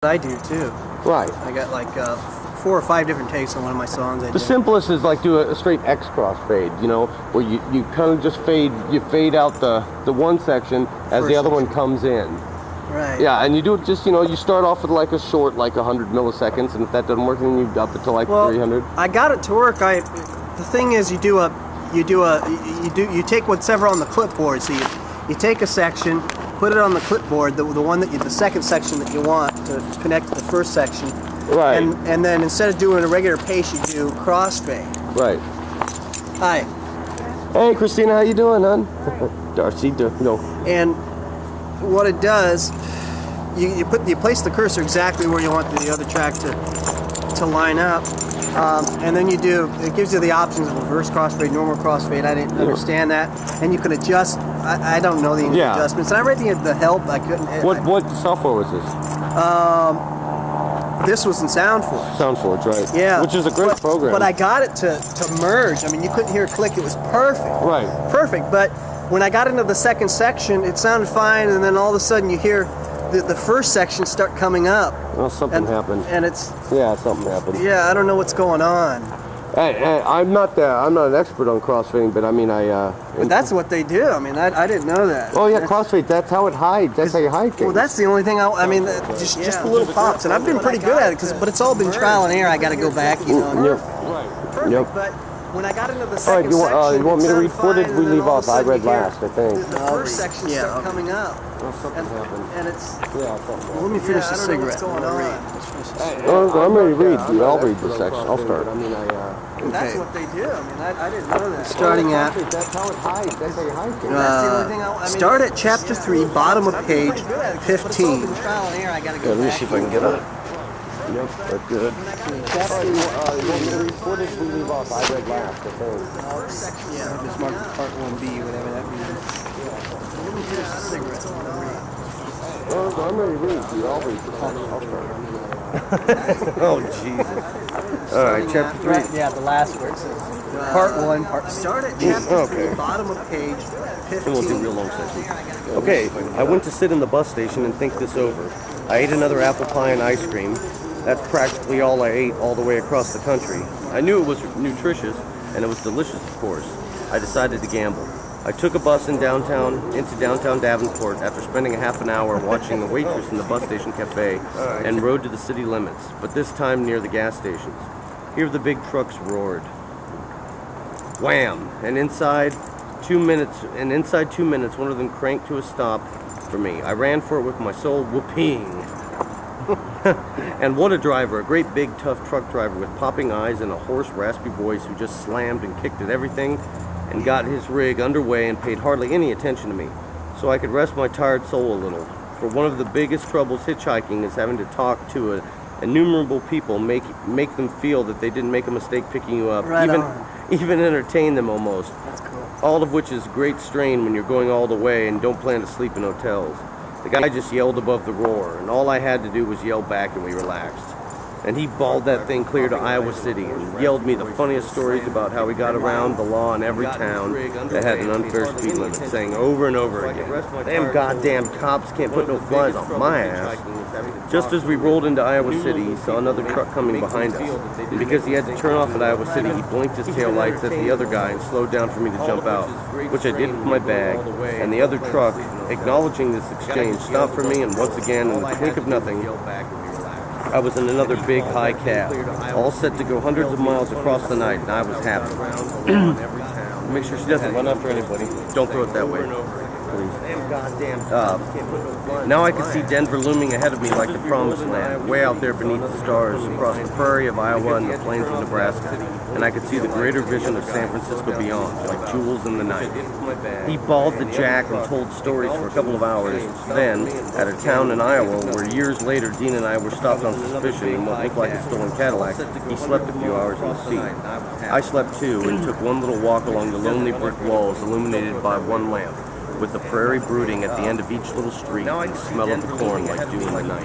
I do too. Right. I got like 4 or 5 different takes on one of my songs. The simplest is like do a straight X crossfade, you know, where you kind of just fade out the one section as the other one comes in. Right. Yeah, and you do it just, you know, you start off with like a short, like 100 milliseconds, and if that doesn't work, then you up it to like 300. I got it to work. The thing is, you take whatever on the clipboard. So you take a section, put it on the clipboard, the second section that you want to connect to the first section. Right. And then instead of doing a regular pace, you do crossfade. Right. Hi. Hey, Christina, how you doing, hon? Darcy, no. And what it does, you place the cursor exactly where you want the other track to line up, and then it gives you the options of reverse crossfade, normal crossfade. I didn't understand that, and you can adjust. I don't know the adjustments. And I read the help. I couldn't. What software was this? This was in SoundForge. SoundForge, right? Yeah. Which is a great program. But I got it to merge. I mean, you couldn't hear a click. It was perfect. Right. Perfect. But when I got into the second section, it sounded fine, and then all of a sudden you hear the first section start coming up. Well, something happened. And it's... Yeah, something happened. Yeah, I don't know what's going on. I'm not an expert on crossfading, but I mean, But that's what they do. I mean, I didn't know that. Oh yeah, crossfade. That's how it hides. That's how you hide things. Well, that's the only thing. Just the little pops, and I've been pretty good at it. But it's all been trial and error. I got to go back, you know. Yep. Perfect. Yep. But when I got into the second section, you want me to read? Where did we leave off? I read last, I think. The first section started coming up. Well, something happened. And it's... Yeah, something happened. Let me finish the cigarette. I'm ready to read. I'll read this section. I'll start. That's what they do. I mean, I didn't know that. Starting at... That's how it hides. That's how you hide things. Start at chapter 3, bottom of page 15. Let me see if I can get up. Yep, that's good. Where did we leave off? I read last, I think. Yeah, just mark part 1B, whatever that means. Let me finish the cigarette. I'm ready to read. I'll read this. I'll start. Oh, Jesus. All right, chapter 3. Yeah, the last word says part 1, part... Start at chapter 3, bottom of page 15. We'll do real long section. Okay, I went to sit in the bus station and think this over. I ate another apple pie and ice cream. That's practically all I ate all the way across the country. I knew it was nutritious, and it was delicious, of course. I decided to gamble. I took a bus into downtown Davenport after spending a half an hour watching the waitress in the bus station cafe and rode to the city limits, but this time near the gas stations. Here the big trucks roared. Wham! And inside 2 minutes, one of them cranked to a stop for me. I ran for it with my soul whooping. And what a driver, a great big tough truck driver with popping eyes and a hoarse raspy voice who just slammed and kicked at everything and got his rig underway and paid hardly any attention to me, so I could rest my tired soul a little. For one of the biggest troubles hitchhiking is having to talk to innumerable people, make them feel that they didn't make a mistake picking you up, even entertain them almost. That's cool. All of which is great strain when you're going all the way and don't plan to sleep in hotels. The guy just yelled above the roar, and all I had to do was yell back and we relaxed. And he bawled that thing clear to Iowa City and yelled me the funniest stories about how he got around the law in every town that had an unfair speed limit, saying over and over again, "Damn goddamn cops can't put no flies on my ass." Just as we rolled into Iowa City, he saw another truck coming behind us. And because he had to turn off at Iowa City, he blinked his tail lights at the other guy and slowed down for me to jump out, which I did with my bag. And the other truck, acknowledging this exchange, stopped for me, and once again, in the blink of nothing, I was in another big high cab, all set to go hundreds of miles across the night, and I was happy. Make sure she doesn't run after anybody. Don't throw it that way, please. Now I could see Denver looming ahead of me like the promised land, way out there beneath the stars, across the prairie of Iowa and the plains of Nebraska, and I could see the greater vision of San Francisco beyond, like jewels in the night. He bawled the jack and told stories for a couple of hours. Then, at a town in Iowa where years later Dean and I were stopped on suspicion in what looked like a stolen Cadillac, he slept a few hours in the seat. I slept too and took one little walk along the lonely brick walls illuminated by one lamp, with the prairie brooding at the end of each little street and the smell of the corn like dew in the night.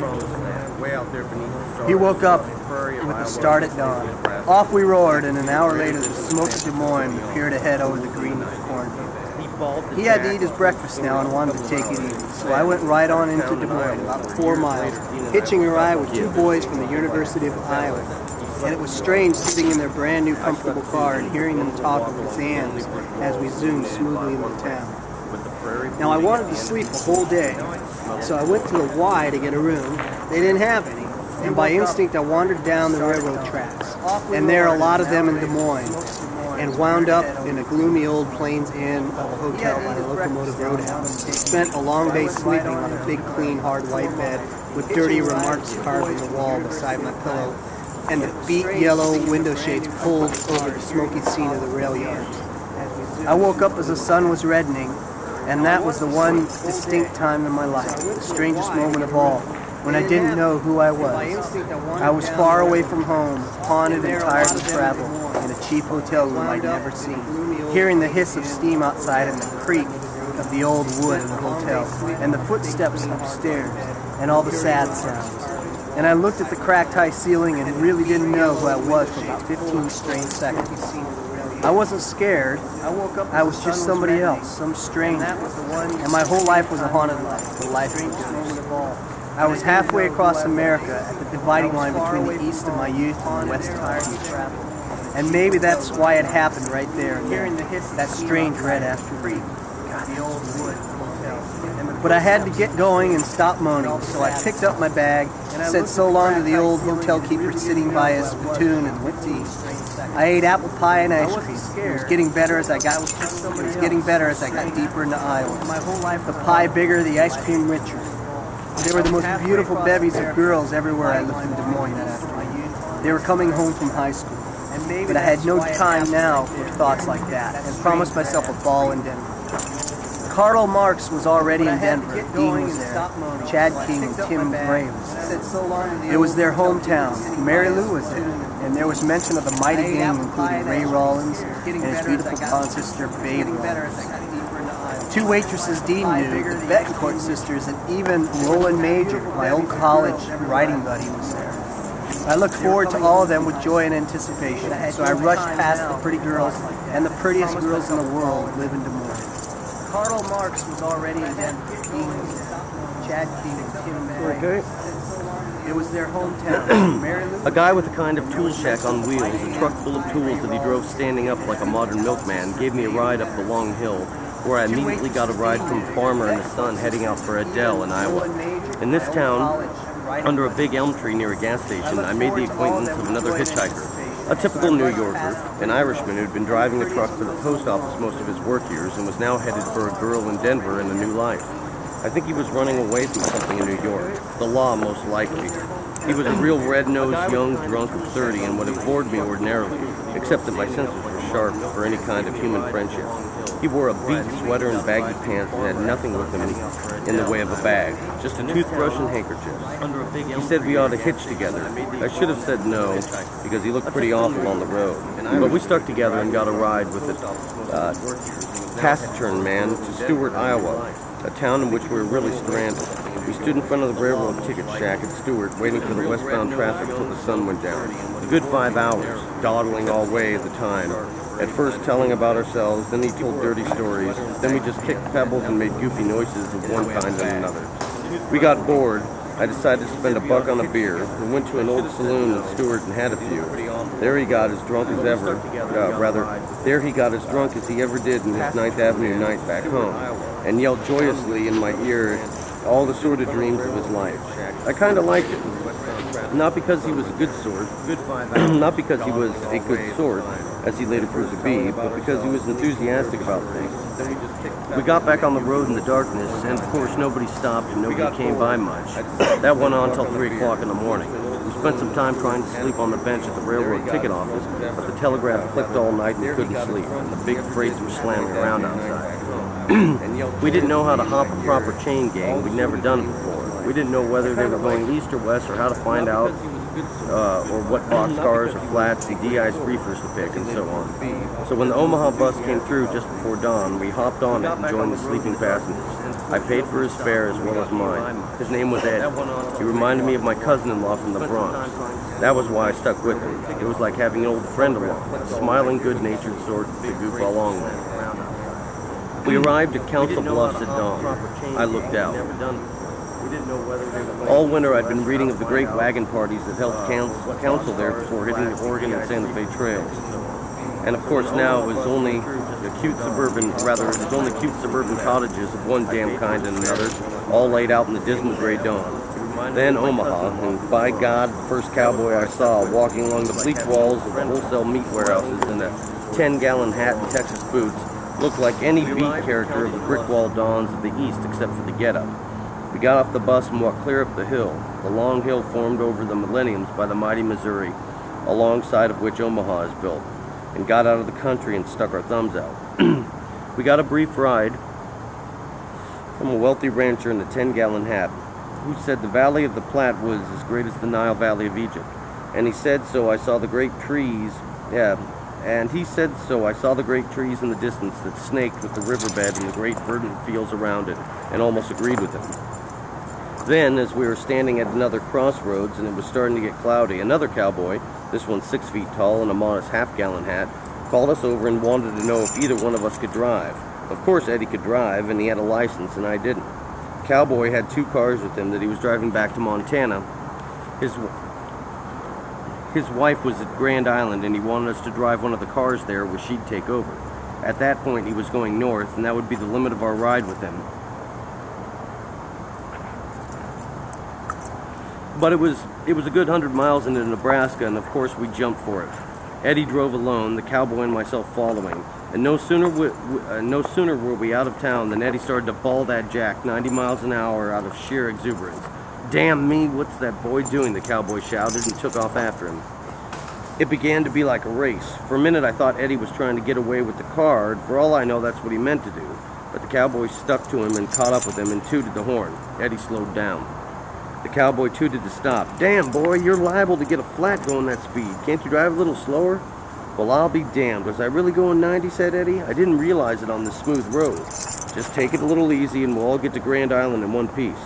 He woke up with the start at dawn. Off we roared, and an hour later the smoke of Des Moines appeared ahead over the green cornfield. He had to eat his breakfast now and wanted to take it easy. So I went right on into Des Moines, about 4 miles, hitching a ride with 2 boys from the University of Iowa. And it was strange sitting in their brand new comfortable car and hearing them talk of exams as we zoomed smoothly into town. Now I wanted to sleep a whole day, so I went to the Y to get a room. They didn't have any, and by instinct I wandered down the railroad tracks, and there are a lot of them in Des Moines, and wound up in a gloomy old Plains Inn of a hotel by the Locomotive Roadhouse. Spent a long day sleeping on a big, clean, hard white bed with dirty remarks carved in the wall beside my pillow, and the beet yellow window shades pulled over the smoky scene of the rail yards. I woke up as the sun was reddening, and that was the one distinct time in my life, the strangest moment of all, when I didn't know who I was. I was far away from home, haunted and tired of travel, in a cheap hotel room I'd never seen, hearing the hiss of steam outside and the creak of the old wood in the hotel, and the footsteps upstairs, and all the sad sounds. And I looked at the cracked high ceiling and really didn't know who I was for about 15 strange seconds. I wasn't scared. I was just somebody else, some stranger. And my whole life was a haunted life, the life of all. I was halfway across America at the dividing line between the east of my youth and the west of my future. And maybe that's why it happened right there, that strange red afternoon. God, the old wood hotel. But I had to get going and stop moaning, so I picked up my bag, said so long to the old hotel keeper sitting by his spittoon, and went to eat. I ate apple pie and ice cream. It was getting better as I got deeper into Iowa. The pie bigger, the ice cream richer. There were the most beautiful bevies of girls everywhere I looked in Des Moines that afternoon. They were coming home from high school. But I had no time now for thoughts like that, and promised myself a ball in Denver. Carl Marx was already in Denver. Dean was there. Chad King and Tim Bray was there. It was their hometown. Mary Lou was there. And there was mention of the mighty gang, including Ray Rollins and his beautiful sister, Babe Rollins. 2 waitresses Dean knew, the Betancourt sisters, and even Roland Major, my old college writing buddy, was there. I looked forward to all of them with joy and anticipation, so I rushed past the pretty girls, and the prettiest girls in the world live in Des Moines. Karl Marx was already in Denver. Chad King and Tim Bray. Okay. It was their hometown. A guy with a kind of tool shack on wheels, a truck full of tools that he drove standing up like a modern milkman, gave me a ride up the long hill, where I immediately got a ride from a farmer and his son heading out for Adele in Iowa. In this town, under a big elm tree near a gas station, I made the acquaintance of another hitchhiker, a typical New Yorker, an Irishman who'd been driving a truck for the post office most of his work years and was now headed for a girl in Denver and a new life. I think he was running away from something in New York, the law most likely. He was a real red-nosed young drunk of 30 and would have bored me ordinarily, except that my senses were sharp for any kind of human friendship. He wore a beat sweater and baggy pants and had nothing with him in the way of a bag, just a toothbrush and handkerchief. He said we ought to hitch together. I should have said no, because he looked pretty awful on the road. But we stuck together and got a ride with a taciturn man to Stewart, Iowa, a town in which we were really stranded. We stood in front of the railroad ticket shack at Stewart, waiting for the westbound traffic till the sun went down. A good 5 hours, dawdling all way at the time. At first telling about ourselves, then he told dirty stories, then we just kicked pebbles and made goofy noises of one kind and another. We got bored. I decided to spend $1 on a beer. We went to an old saloon in Stewart and had a few. There he got as drunk as ever, there he got as drunk as he ever did in his 9th Avenue night back home, and yelled joyously in my ear all the sordid dreams of his life. I kind of liked it. Not because he was a good sort, as he later proved to be, but because he was enthusiastic about things. We got back on the road in the darkness, and of course nobody stopped and nobody came by much. That went on till 3 o'clock in the morning. We spent some time trying to sleep on the bench at the railroad ticket office, but the telegraph clicked all night and we couldn't sleep, and the big freights were slamming around outside. We didn't know how to hop a proper chain gang. We'd never done it before. We didn't know whether they were going east or west or how to find out, or what boxcars or flats the de-iced reefers to pick, and so on. So when the Omaha bus came through just before dawn, we hopped on it and joined the sleeping passengers. I paid for his fare as well as mine. His name was Ed. He reminded me of my cousin-in-law from the Bronx. That was why I stuck with him. It was like having an old friend along, a smiling, good-natured sort to goof along with. We arrived at Council Bluffs at dawn. I looked out. All winter I'd been reading of the great wagon parties that held council there before hitting the Oregon and Santa Fe trails. And of course now it was only cute suburban cottages of one damn kind and another, all laid out in the dismal gray dawn. Then Omaha, and by God, the first cowboy I saw walking along the bleak walls of the wholesale meat warehouses in a 10-gallon hat and Texas boots looked like any beat character of the brick wall dawns of the East except for the getup. We got off the bus and walked clear up the hill, the long hill formed over the millenniums by the mighty Missouri, alongside of which Omaha is built, and got out of the country and stuck our thumbs out. We got a brief ride from a wealthy rancher in a 10-gallon hat, who said the Valley of the Platte was as great as the Nile Valley of Egypt. And he said so I saw the great trees, in the distance that snaked with the riverbed and the great verdant fields around it, and almost agreed with him. Then, as we were standing at another crossroads and it was starting to get cloudy, another cowboy, this one 6 feet tall in a modest half-gallon hat, called us over and wanted to know if either one of us could drive. Of course Eddie could drive, and he had a license, and I didn't. The cowboy had 2 cars with him that he was driving back to Montana. His wife was at Grand Island, and he wanted us to drive one of the cars there where she'd take over. At that point, he was going north, and that would be the limit of our ride with him. But it was a good 100 miles into Nebraska, and of course we jumped for it. Eddie drove alone, the cowboy and myself following. And no sooner were we out of town than Eddie started to bawl that jack 90 miles an hour out of sheer exuberance. "Damn me, what's that boy doing?" the cowboy shouted and took off after him. It began to be like a race. For a minute I thought Eddie was trying to get away with the car, and for all I know that's what he meant to do. But the cowboy stuck to him and caught up with him and tooted the horn. Eddie slowed down. The cowboy tooted to stop. "Damn, boy, you're liable to get a flat going that speed. Can't you drive a little slower?" "Well, I'll be damned. Was I really going 90, said Eddie. "I didn't realize it on this smooth road. Just take it a little easy and we'll all get to Grand Island in one piece."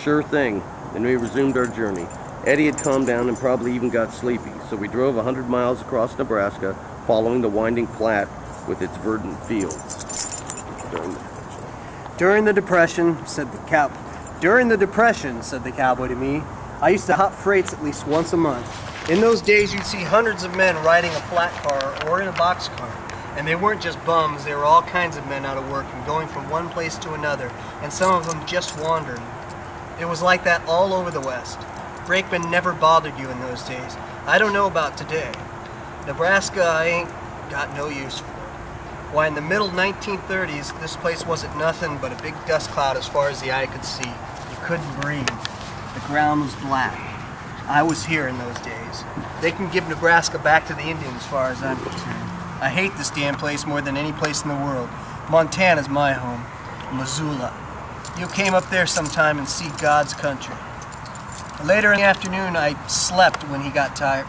"Sure thing." Then we resumed our journey. Eddie had calmed down and probably even got sleepy, so we drove 100 miles across Nebraska, following the winding Platte with its verdant fields. During the Depression, said the cowboy to me, I used to hop freights at least once a month. In those days, you'd see hundreds of men riding a flat car or in a boxcar. And they weren't just bums, they were all kinds of men out of work and going from one place to another, and some of them just wandering. It was like that all over the West. Brakemen never bothered you in those days. I don't know about today. Nebraska, I ain't got no use for. Why, in the middle 1930s, this place wasn't nothing but a big dust cloud as far as the eye could see. You couldn't breathe. The ground was black. I was here in those days. They can give Nebraska back to the Indians as far as I'm concerned. I hate this damn place more than any place in the world. Montana's my home. Missoula. You came up there sometime and see God's country. Later in the afternoon, I slept when he got tired.